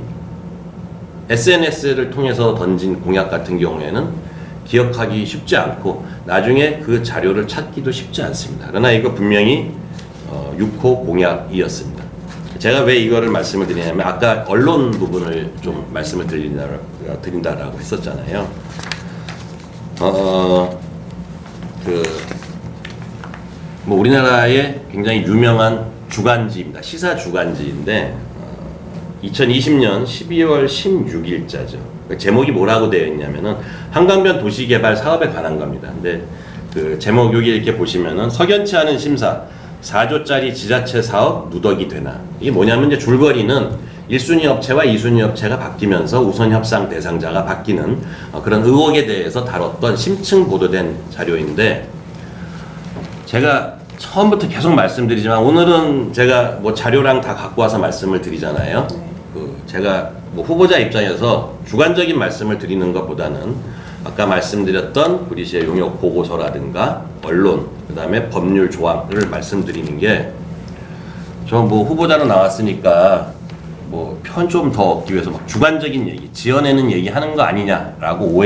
SNS를 통해서 던진 공약 같은 경우에는 기억하기 쉽지 않고 나중에 그 자료를 찾기도 쉽지 않습니다. 그러나 이거 분명히 6호 공약이었습니다. 제가 왜 이거를 말씀을 드리냐면, 아까 언론 부분을 좀 말씀을 드린다라고 했었잖아요. 뭐 우리나라의 굉장히 유명한 주간지입니다. 시사 주간지인데 2020년 12월 16일자죠. 제목이 뭐라고 되어 있냐면은 한강변 도시개발 사업에 관한 겁니다. 근데 그 제목 여기 이렇게 보시면은 석연치 않은 심사, 4조짜리 지자체 사업 누더기 되나. 이게 뭐냐면 이제 줄거리는 1순위 업체와 2순위 업체가 바뀌면서 우선 협상 대상자가 바뀌는 그런 의혹에 대해서 다뤘던 심층 보도된 자료인데, 제가 처음부터 계속 말씀드리지만 오늘은 제가 뭐 자료랑 다 갖고 와서 말씀을 드리잖아요. 제가 뭐 후보자 입장에서 주관적인 말씀을 드리는 것보다는 아까 말씀드렸던 구리시의 용역 보고서라든가 언론, 그 다음에 법률 조항을 말씀드리는 게, 저 뭐 후보자로 나왔으니까 뭐 편 좀 더 얻기 위해서 막 주관적인 얘기, 지어내는 얘기 하는 거 아니냐라고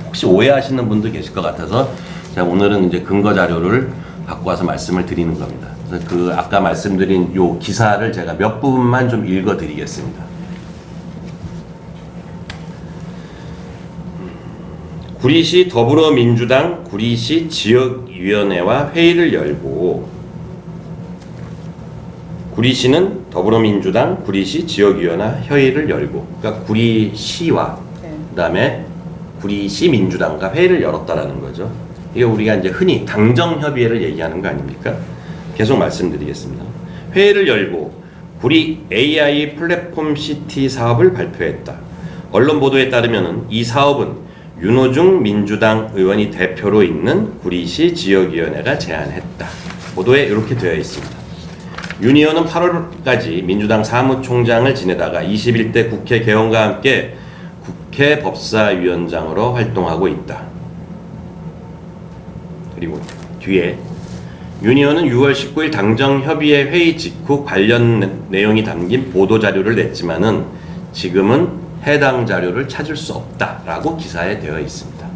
혹시 오해하시는 분도 계실 것 같아서 제가 오늘은 이제 근거 자료를 갖고 와서 말씀을 드리는 겁니다. 그래서 그 아까 말씀드린 요 기사를 제가 몇 부분만 좀 읽어 드리겠습니다. 구리시 더불어민주당 구리시 지역위원회와 회의를 열고, 구리시는 더불어민주당 구리시 지역위원회 회의를 열고, 그러니까 구리시와 그다음에 구리시 민주당과 회의를 열었다라는 거죠. 이게 우리가 이제 흔히 당정협의회를 얘기하는 거 아닙니까? 계속 말씀드리겠습니다. 회의를 열고 구리 AI 플랫폼 시티 사업을 발표했다. 언론 보도에 따르면 이 사업은 윤호중 민주당 의원이 대표로 있는 구리시 지역위원회가 제안했다. 보도에 이렇게 되어 있습니다. 윤 의원은 8월까지 민주당 사무총장을 지내다가 21대 국회 개원과 함께 국회 법사위원장으로 활동하고 있다. 그리고 뒤에 윤 의원은 6월 19일 당정협의회 회의 직후 관련 내용이 담긴 보도자료를 냈지만은 지금은 해당 자료를 찾을 수 없다라고 기사에 되어 있습니다.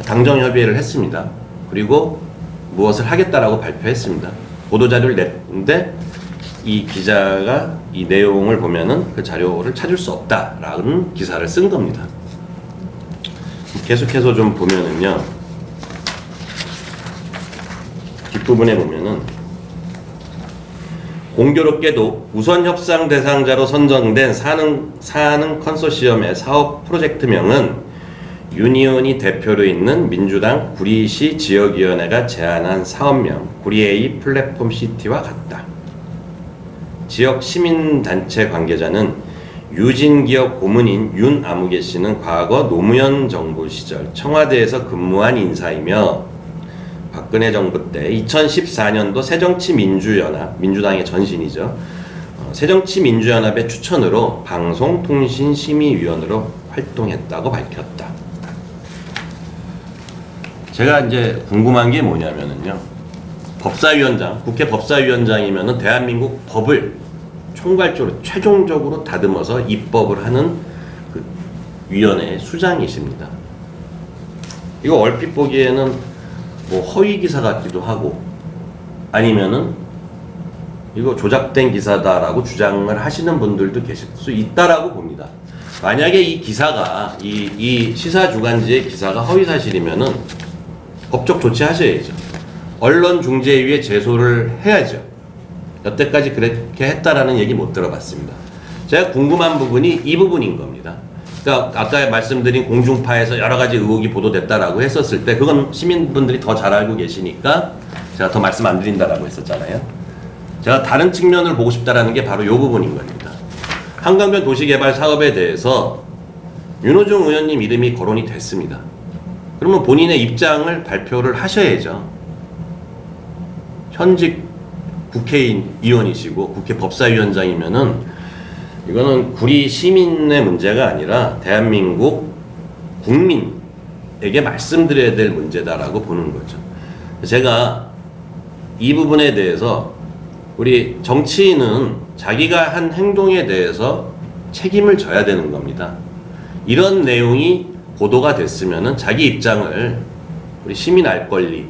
당정협의회를 했습니다. 그리고 무엇을 하겠다라고 발표했습니다. 보도자료를 냈는데 이 기자가 이 내용을 보면은 그 자료를 찾을 수 없다라는 기사를 쓴 겁니다. 계속해서 좀 보면은요, 뒷부분에 보면은 공교롭게도 우선 협상 대상자로 선정된 사능 컨소시엄의 사업 프로젝트명은 유니온이 대표로 있는 민주당 구리시 지역위원회가 제안한 사업명 구리A 플랫폼 시티와 같다. 지역 시민단체 관계자는 유진기업 고문인 윤아무개 씨는 과거 노무현 정부 시절 청와대에서 근무한 인사이며 박근혜 정부 때 2014년도 새정치민주연합, 민주당의 전신이죠. 새정치민주연합의 추천으로 방송통신심의위원으로 활동했다고 밝혔다. 제가 이제 궁금한 게 뭐냐면은요, 법사위원장, 국회 법사위원장이면은 대한민국 법을 총괄적으로 최종적으로 다듬어서 입법을 하는 그 위원회의 수장이십니다. 이거 얼핏 보기에는 뭐 허위 기사 같기도 하고, 아니면은 이거 조작된 기사다라고 주장을 하시는 분들도 계실 수 있다라고 봅니다. 만약에 이 기사가 이 시사주간지의 기사가 허위 사실이면은 법적 조치하셔야죠. 언론중재위에 제소를 해야죠. 여태까지 그렇게 했다라는 얘기 못 들어봤습니다. 제가 궁금한 부분이 이 부분인 겁니다. 그러니까 아까 말씀드린 공중파에서 여러 가지 의혹이 보도됐다라고 했었을 때 그건 시민분들이 더 잘 알고 계시니까 제가 더 말씀 안 드린다라고 했었잖아요. 제가 다른 측면을 보고 싶다라는 게 바로 이 부분인 겁니다. 한강변 도시개발 사업에 대해서 윤호중 의원님 이름이 거론이 됐습니다. 그러면 본인의 입장을 발표를 하셔야죠. 현직 국회의원이시고 국회 법사위원장이면은 이거는 구리 시민의 문제가 아니라 대한민국 국민에게 말씀드려야 될 문제다라고 보는 거죠. 제가 이 부분에 대해서 우리 정치인은 자기가 한 행동에 대해서 책임을 져야 되는 겁니다. 이런 내용이 보도가 됐으면은 자기 입장을 우리 시민 알 권리,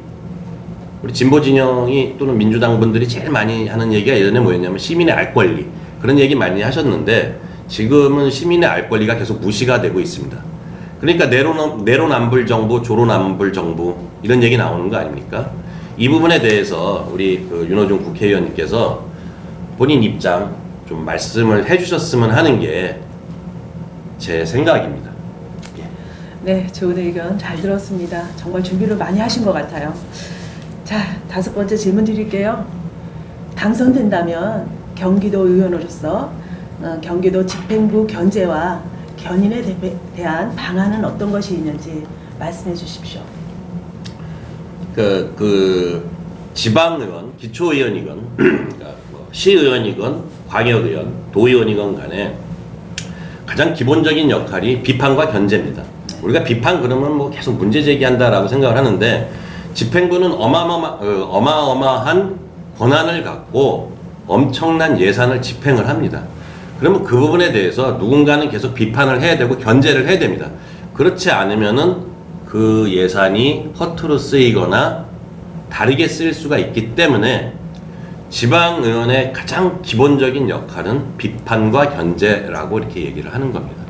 우리 진보진영이 또는 민주당 분들이 제일 많이 하는 얘기가 예전에 뭐였냐면 시민의 알 권리, 그런 얘기 많이 하셨는데 지금은 시민의 알 권리가 계속 무시가 되고 있습니다. 그러니까 내로남불 정부, 조로남불 정부 이런 얘기 나오는 거 아닙니까? 이 부분에 대해서 우리 그 윤호중 국회의원님께서 본인 입장 좀 말씀을 해주셨으면 하는 게 제 생각입니다. 네, 좋은 의견 잘 들었습니다. 정말 준비를 많이 하신 것 같아요. 자, 5번째 질문 드릴게요. 당선된다면 경기도 의원으로서 경기도 집행부 견제와 견인에 대한 방안은 어떤 것이 있는지 말씀해 주십시오. 그 지방의원, 기초의원이건 그러니까 뭐 시의원이건 광역의원, 도의원이건 간에 가장 기본적인 역할이 비판과 견제입니다. 우리가 비판 그러면 뭐 계속 문제 제기한다라고 생각을 하는데 집행부는 어마어마한 권한을 갖고 엄청난 예산을 집행을 합니다. 그러면 그 부분에 대해서 누군가는 계속 비판을 해야 되고 견제를 해야 됩니다. 그렇지 않으면은 그 예산이 허투루 쓰이거나 다르게 쓰일 수가 있기 때문에 지방의원의 가장 기본적인 역할은 비판과 견제라고 이렇게 얘기를 하는 겁니다.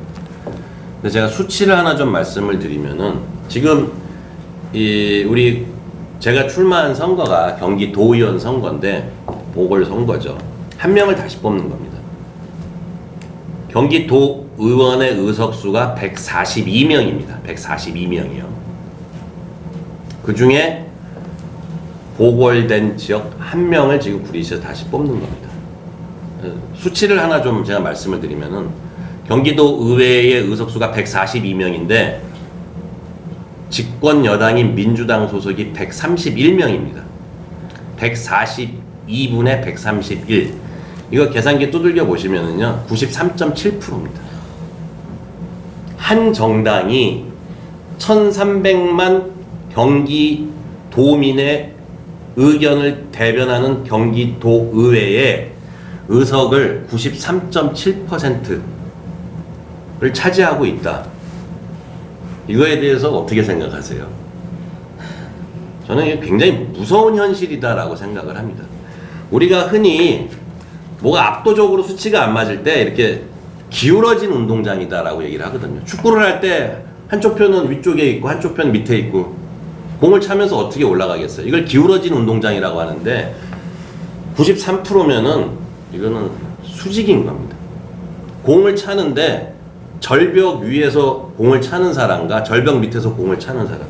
근데 제가 수치를 하나 좀 말씀을 드리면은 지금 제가 출마한 선거가 경기도의원 선거인데 보궐선거죠. 한 명을 다시 뽑는 겁니다. 경기도 의원의 의석수가 142명입니다. 142명이요. 그 중에 보궐된 지역 한 명을 지금 구리시에서 다시 뽑는 겁니다. 수치를 하나 좀 제가 말씀을 드리면은 경기도 의회의 의석수가 142명인데 집권 여당인 민주당 소속이 131명입니다. 142분의 131. 이거 계산기 두들겨 보시면은요, 93.7%입니다. 한 정당이 1300만 경기도민의 의견을 대변하는 경기도 의회의 의석을 93.7%를 차지하고 있다. 이거에 대해서 어떻게 생각하세요? 저는 이게 굉장히 무서운 현실이다라고 생각을 합니다. 우리가 흔히 뭐가 압도적으로 수치가 안 맞을 때 이렇게 기울어진 운동장이다라고 얘기를 하거든요. 축구를 할 때 한쪽 편은 위쪽에 있고 한쪽 편은 밑에 있고 공을 차면서 어떻게 올라가겠어요? 이걸 기울어진 운동장이라고 하는데 93%면은 이거는 수직인 겁니다. 공을 차는데 절벽 위에서 공을 차는 사람과 절벽 밑에서 공을 차는 사람,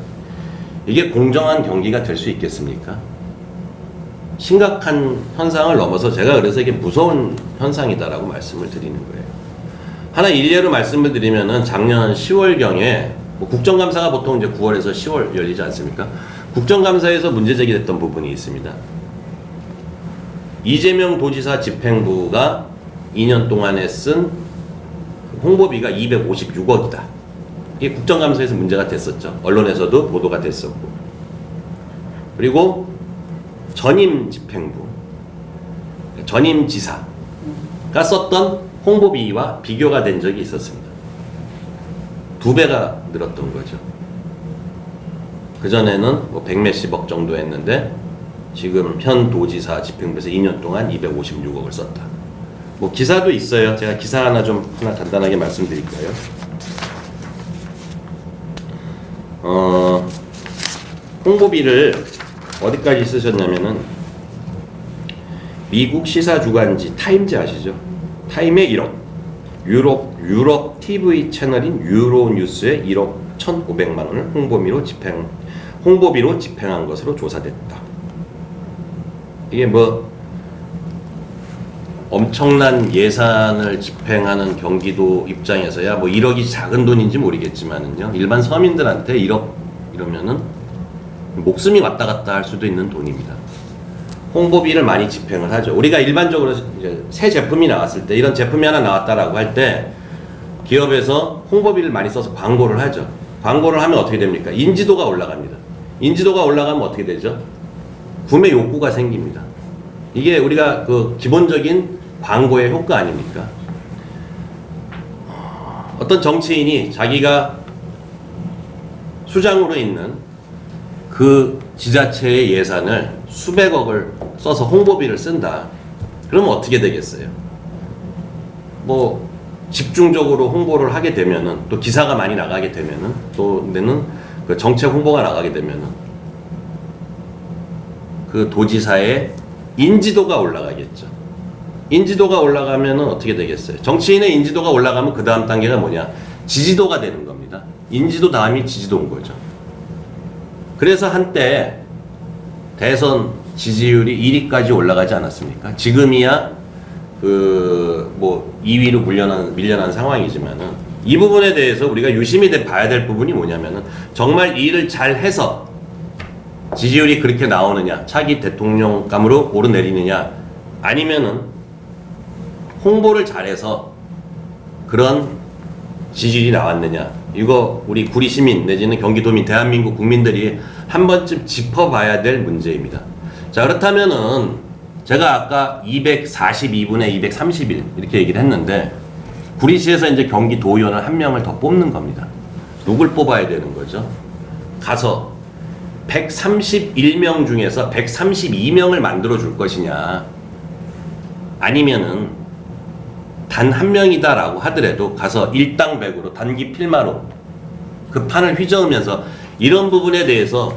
이게 공정한 경기가 될 수 있겠습니까? 심각한 현상을 넘어서 제가 그래서 이게 무서운 현상이다라고 말씀을 드리는 거예요. 하나 일례로 말씀을 드리면은 작년 10월경에 뭐 국정감사가 보통 이제 9월에서 10월 열리지 않습니까? 국정감사에서 문제 제기됐던 부분이 있습니다. 이재명 도지사 집행부가 2년 동안에 쓴 홍보비가 256억이다. 이게 국정감사에서 문제가 됐었죠. 언론에서도 보도가 됐었고. 그리고 전임 집행부, 전임 지사가 썼던 홍보비와 비교가 된 적이 있었습니다. 2배가 늘었던 거죠. 그전에는 뭐 100몇십억 정도 했는데 지금 현 도지사 집행부에서 2년 동안 256억을 썼다. 뭐 기사도 있어요. 제가 기사 하나 간단하게 말씀드릴까요? 홍보비를 어디까지 쓰셨냐면은 미국 시사 주간지 타임즈 아시죠? 타임에 1억, 유럽 TV 채널인 유로뉴스에 1억 1,500만 원을 홍보비로 집행한 것으로 조사됐다. 이게 뭐 엄청난 예산을 집행하는 경기도 입장에서야 뭐 1억이 작은 돈인지 모르겠지만은요, 일반 서민들한테 1억 이러면은 목숨이 왔다 갔다 할 수도 있는 돈입니다. 홍보비를 많이 집행을 하죠. 우리가 일반적으로 이제 새 제품이 나왔을 때, 이런 제품이 하나 나왔다라고 할 때 기업에서 홍보비를 많이 써서 광고를 하죠. 광고를 하면 어떻게 됩니까? 인지도가 올라갑니다. 인지도가 올라가면 어떻게 되죠? 구매 욕구가 생깁니다. 이게 우리가 그 기본적인 광고의 효과 아닙니까? 어떤 정치인이 자기가 수장으로 있는 그 지자체의 예산을 수백억을 써서 홍보비를 쓴다. 그러면 어떻게 되겠어요? 뭐 집중적으로 홍보를 하게 되면은, 또 기사가 많이 나가게 되면은, 또 내는 그 정책 홍보가 나가게 되면은 그 도지사의 인지도가 올라가겠죠. 인지도가 올라가면은 어떻게 되겠어요? 정치인의 인지도가 올라가면 그 다음 단계가 뭐냐? 지지도가 되는 겁니다. 인지도 다음이 지지도인 거죠. 그래서 한때 대선 지지율이 1위까지 올라가지 않았습니까? 지금이야 뭐 2위로 밀려난 상황이지만은, 이 부분에 대해서 우리가 유심히 봐야 될 부분이 뭐냐면은, 정말 일을 잘 해서 지지율이 그렇게 나오느냐, 차기 대통령감으로 오르내리느냐, 아니면은 홍보를 잘해서 그런 지지율이 나왔느냐, 이거 우리 구리 시민 내지는 경기도민, 대한민국 국민들이 한 번쯤 짚어봐야 될 문제입니다. 자, 그렇다면은 제가 아까 242분에 231 이렇게 얘기를 했는데, 구리시에서 이제 경기도의원을 한 명을 더 뽑는 겁니다. 누굴 뽑아야 되는 거죠? 가서 131명 중에서 132명을 만들어 줄 것이냐, 아니면은 단 한 명이다라고 하더라도 가서 일당 100으로 단기 필마로 그 판을 휘저으면서 이런 부분에 대해서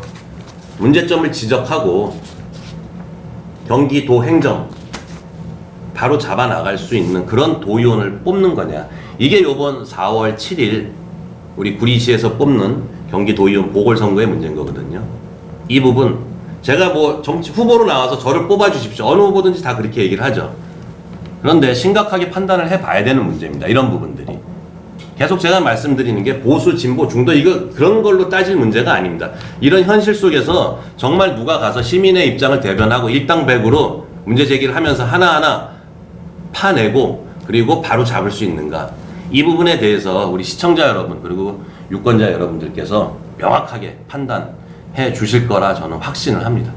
문제점을 지적하고 경기도 행정 바로 잡아 나갈 수 있는 그런 도의원을 뽑는 거냐, 이게 요번 4월 7일 우리 구리시에서 뽑는 경기도의원 보궐선거의 문제인 거거든요. 이 부분 제가 뭐 정치 후보로 나와서 저를 뽑아 주십시오, 어느 후보든지 다 그렇게 얘기를 하죠. 그런데 심각하게 판단을 해봐야 되는 문제입니다. 이런 부분들이 계속 제가 말씀드리는 게 보수, 진보, 중도, 이거 그런 걸로 따질 문제가 아닙니다. 이런 현실 속에서 정말 누가 가서 시민의 입장을 대변하고 일당 100으로 문제 제기를 하면서 하나하나 파내고 그리고 바로 잡을 수 있는가, 이 부분에 대해서 우리 시청자 여러분 그리고 유권자 여러분들께서 명확하게 판단해 주실 거라 저는 확신을 합니다.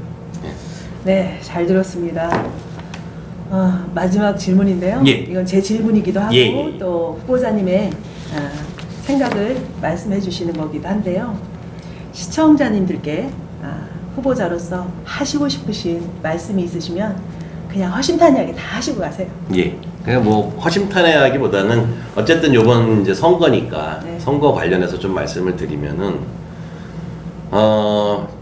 네, 잘 들었습니다. 마지막 질문인데요. 예. 이건 제 질문이기도 하고 예. 또 후보자님의 생각을 말씀해 주시는 거기도 한데요. 시청자님들께 후보자로서 하시고 싶으신 말씀이 있으시면 그냥 허심탄회하게 다 하시고 가세요. 예. 그냥 뭐 허심탄회하기보다는 어쨌든 요번 이제 선거니까 네. 선거 관련해서 좀 말씀을 드리면은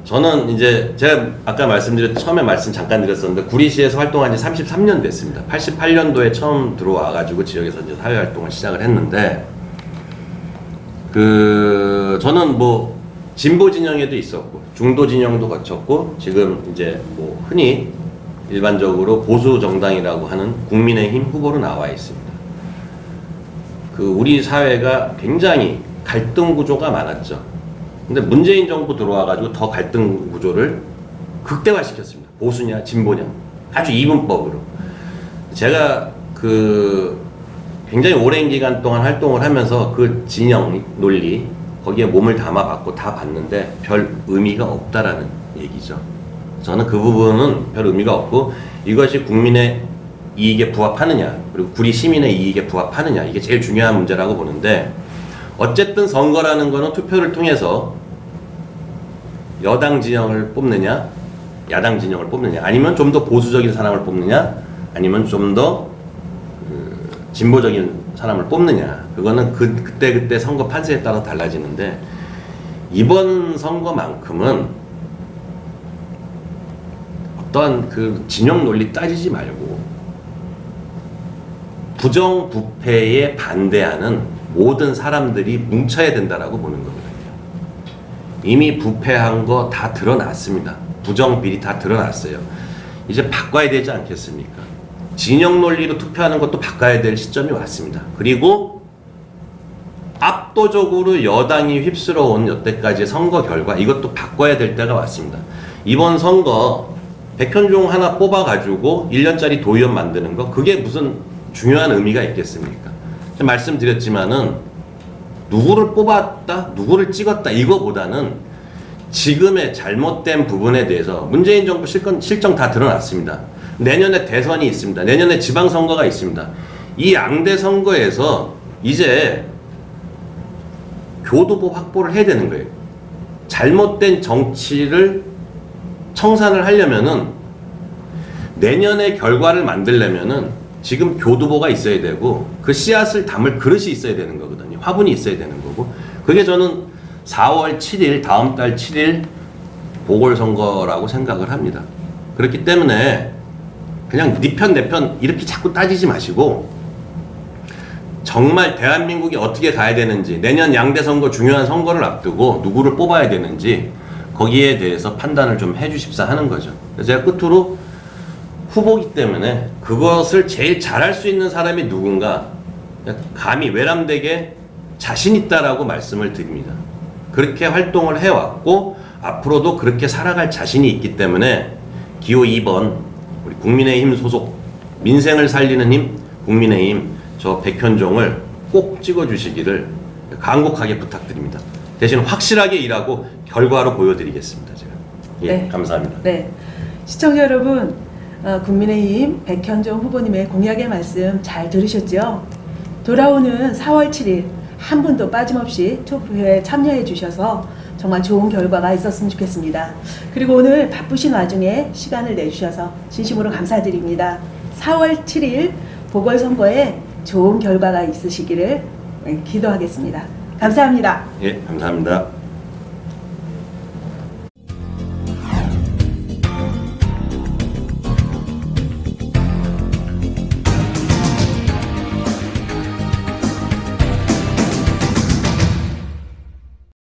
저는 이제 제가 아까 처음에 말씀 잠깐 드렸었는데 구리시에서 활동한 지 33년 됐습니다. 88년도에 처음 들어와 가지고 지역에서 이제 사회 활동을 시작을 했는데 저는 뭐 진보 진영에도 있었고 중도 진영도 거쳤고 지금 이제 뭐 흔히 일반적으로 보수 정당이라고 하는 국민의힘 후보로 나와 있습니다. 우리 사회가 굉장히 갈등 구조가 많았죠. 근데 문재인 정부 들어와가지고 더 갈등 구조를 극대화시켰습니다. 보수냐 진보냐 아주 이분법으로. 제가 굉장히 오랜 기간 동안 활동을 하면서 그 진영 논리 거기에 몸을 담아봤고 다 봤는데 별 의미가 없다라는 얘기죠. 저는 그 부분은 별 의미가 없고 이것이 국민의 이익에 부합하느냐 그리고 구리 시민의 이익에 부합하느냐 이게 제일 중요한 문제라고 보는데 어쨌든 선거라는 거는 투표를 통해서 여당 진영을 뽑느냐 야당 진영을 뽑느냐 아니면 좀 더 보수적인 사람을 뽑느냐 아니면 좀 더 진보적인 사람을 뽑느냐 그거는 그때 선거 판세에 따라 달라지는데 이번 선거만큼은 어떤 진영 논리 따지지 말고 부정부패에 반대하는 모든 사람들이 뭉쳐야 된다라고 보는 거거든요. 이미 부패한 거 다 드러났습니다. 부정비리 다 드러났어요. 이제 바꿔야 되지 않겠습니까? 진영 논리로 투표하는 것도 바꿔야 될 시점이 왔습니다. 그리고 압도적으로 여당이 휩쓸어온 여태까지의 선거 결과 이것도 바꿔야 될 때가 왔습니다. 이번 선거 백현종 하나 뽑아가지고 1년짜리 도의원 만드는 거 그게 무슨 중요한 의미가 있겠습니까? 말씀드렸지만은 누구를 뽑았다 누구를 찍었다 이거보다는 지금의 잘못된 부분에 대해서 문재인 정부 실정 다 드러났습니다. 내년에 대선이 있습니다. 내년에 지방선거가 있습니다. 이 양대 선거에서 이제 교두보 확보를 해야 되는 거예요. 잘못된 정치를 청산을 하려면은 내년의 결과를 만들려면은 지금 교두보가 있어야 되고 그 씨앗을 담을 그릇이 있어야 되는 거거든요. 화분이 있어야 되는 거고 그게 저는 4월 7일 다음 달 7일 보궐선거라고 생각을 합니다. 그렇기 때문에 그냥 네 편 내 편 이렇게 자꾸 따지지 마시고 정말 대한민국이 어떻게 가야 되는지 내년 양대 선거 중요한 선거를 앞두고 누구를 뽑아야 되는지 거기에 대해서 판단을 좀 해주십사 하는 거죠. 그래서 제가 끝으로 후보기 때문에 그것을 제일 잘할 수 있는 사람이 누군가 감히 외람되게 자신 있다라고 말씀을 드립니다. 그렇게 활동을 해왔고 앞으로도 그렇게 살아갈 자신이 있기 때문에 기호 2번 우리 국민의힘 소속 민생을 살리는 힘 국민의힘 저 백현종을 꼭 찍어주시기를 간곡하게 부탁드립니다. 대신 확실하게 일하고 결과로 보여드리겠습니다. 제가. 예, 네. 감사합니다. 네, 시청자 여러분, 국민의힘 백현종 후보님의 공약의 말씀 잘 들으셨죠? 돌아오는 4월 7일 한 분도 빠짐없이 투표에 참여해 주셔서 정말 좋은 결과가 있었으면 좋겠습니다. 그리고 오늘 바쁘신 와중에 시간을 내주셔서 진심으로 감사드립니다. 4월 7일 보궐선거에 좋은 결과가 있으시기를 기도하겠습니다. 감사합니다. 예, 감사합니다.